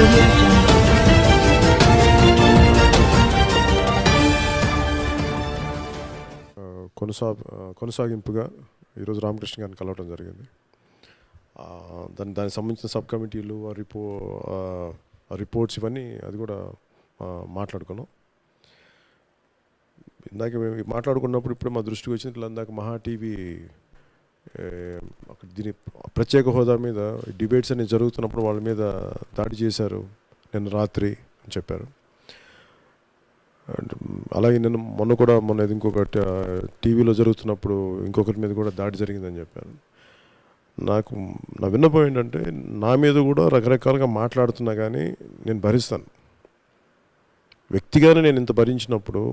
Audio Jungle. కొనసాగింపుగా ఈరోజు రామకృష్ణ గారిని కలవడం జరిగింది. దానికి సంబంధించిన సబ్ కమిటీలు రిపోర్ట్స్ ఇవన్నీ అది కూడా మాట్లాడుకున్నాం. ఇందాక మేము మాట్లాడుకున్నప్పుడు ఇప్పుడు మా దృష్టికి వచ్చింది, ఇందాక మహా టీవీ దీని ప్రత్యేక హోదా మీద డిబేట్స్ అన్ని జరుగుతున్నప్పుడు వాళ్ళ మీద దాడి చేశారు నిన్న రాత్రి అని చెప్పారు. అలాగే మొన్న ఇంకొక టీవీలో జరుగుతున్నప్పుడు ఇంకొకరి మీద కూడా దాడి జరిగిందని చెప్పారు. నా విన్నపం ఏంటంటే, నా మీద కూడా రకరకాలుగా మాట్లాడుతున్నా కానీ నేను భరిస్తాను. వ్యక్తిగానే నేను ఇంత భరించినప్పుడు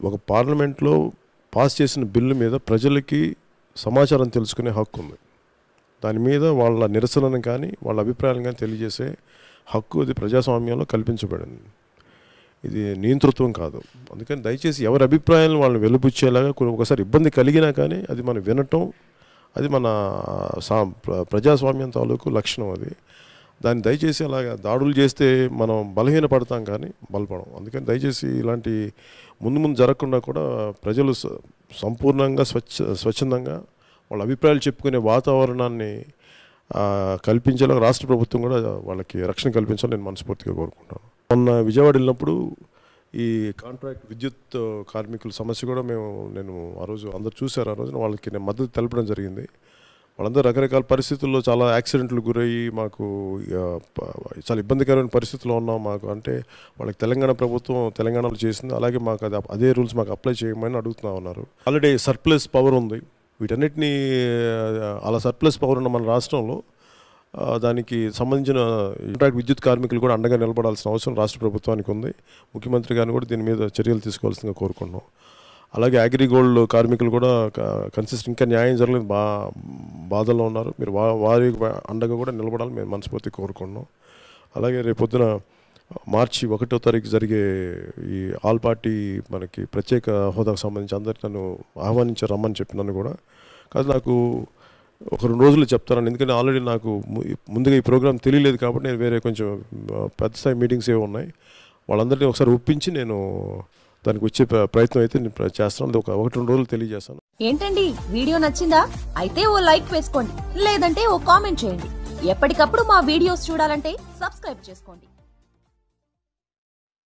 ఒక పార్లమెంట్లో పాస్ చేసిన బిల్లు మీద ప్రజలకి సమాచారం తెలుసుకునే హక్కు ఉంది. దాని మీద వాళ్ళ నిరసనను కానీ వాళ్ళ అభిప్రాయాలను కానీ తెలియజేసే హక్కు అది ప్రజాస్వామ్యంలో కల్పించబడింది. ఇది నియంతృత్వం కాదు. అందుకని దయచేసి ఎవరి అభిప్రాయాలను వాళ్ళని వెలుబుచ్చేలాగా ఒకసారి ఇబ్బంది కలిగినా కానీ అది మనం వినటం, అది మన ప్రజాస్వామ్యం తాలూకు లక్షణం. అది దాన్ని దయచేసి అలాగా దాడులు చేస్తే మనం బలహీనపడతాం కానీ బలపడం. అందుకని దయచేసి ఇలాంటి ముందు జరగకుండా కూడా ప్రజలు సంపూర్ణంగా స్వచ్ఛందంగా వాళ్ళ అభిప్రాయాలు చెప్పుకునే వాతావరణాన్ని కల్పించేలా రాష్ట్ర ప్రభుత్వం కూడా వాళ్ళకి రక్షణ కల్పించాలని నేను మనస్ఫూర్తిగా కోరుకుంటాను. మొన్న విజయవాడ వెళ్ళినప్పుడు ఈ కాంట్రాక్ట్ విద్యుత్ కార్మికుల సమస్య కూడా నేను ఆ రోజు అందరు చూశారు. ఆ రోజున వాళ్ళకి నేను మద్దతు తెలపడం జరిగింది. వాళ్ళందరూ రకరకాల పరిస్థితుల్లో చాలా యాక్సిడెంట్లు గురయ్యి మాకు చాలా ఇబ్బందికరమైన పరిస్థితుల్లో ఉన్నాం. మాకు అంటే వాళ్ళకి తెలంగాణ ప్రభుత్వం తెలంగాణలో చేసింది, అలాగే మాకు అదే రూల్స్ మాకు అప్లై చేయమని అడుగుతూ ఉన్నారు. ఆల్రెడీ సర్ప్లస్ పవర్ ఉంది. వీటన్నిటినీ అలా సర్ప్లస్ పవర్ ఉన్న మన రాష్ట్రంలో దానికి సంబంధించిన కాంట్రాక్ట్ విద్యుత్ కార్మికులు కూడా అండగా నిలబడాల్సిన అవసరం రాష్ట్ర ప్రభుత్వానికి ఉంది. ముఖ్యమంత్రి గారిని కూడా దీని మీద చర్యలు తీసుకోవాల్సిందిగా కోరుకుంటున్నాం. అలాగే అగ్రిగోల్డ్ కార్మికులు కూడా ఇంకా న్యాయం జరగలేదు, బాధల్లో ఉన్నారు. మీరు వారి అండగా కూడా నిలబడాలని మేము మనస్ఫూర్తి కోరుకుంటున్నాం. అలాగే రేపొద్దున మార్చి 1వ తారీఖు జరిగే ఈ ఆల్ పార్టీ మనకి ప్రత్యేక హోదాకు సంబంధించి అందరికీ నన్ను ఆహ్వానించారు, రమ్మని చెప్పినాను కూడా. కాదు నాకు ఒక 2 రోజులు చెప్తాను, ఎందుకంటే ఆల్రెడీ నాకు ముందుగా ఈ ప్రోగ్రామ్ తెలియలేదు కాబట్టి నేను వేరే కొంచెం పెద్ద స్థాయి మీటింగ్స్ ఏవి ఉన్నాయి, వాళ్ళందరినీ ఒకసారి ఒప్పించి నేను దానికి వచ్చే ప్రయత్నం అయితే నేను చేస్తాను. ఒక 1-2 రోజులు తెలియజేస్తాను. ఏంటండి వీడియో నచ్చిందా? అయితే ఓ లైక్ వేసుకోండి, లేదంటే ఓ కామెంట్ చేయండి. ఎప్పటికప్పుడు మా వీడియోస్ చూడాలంటే సబ్స్క్రైబ్ చేసుకోండి.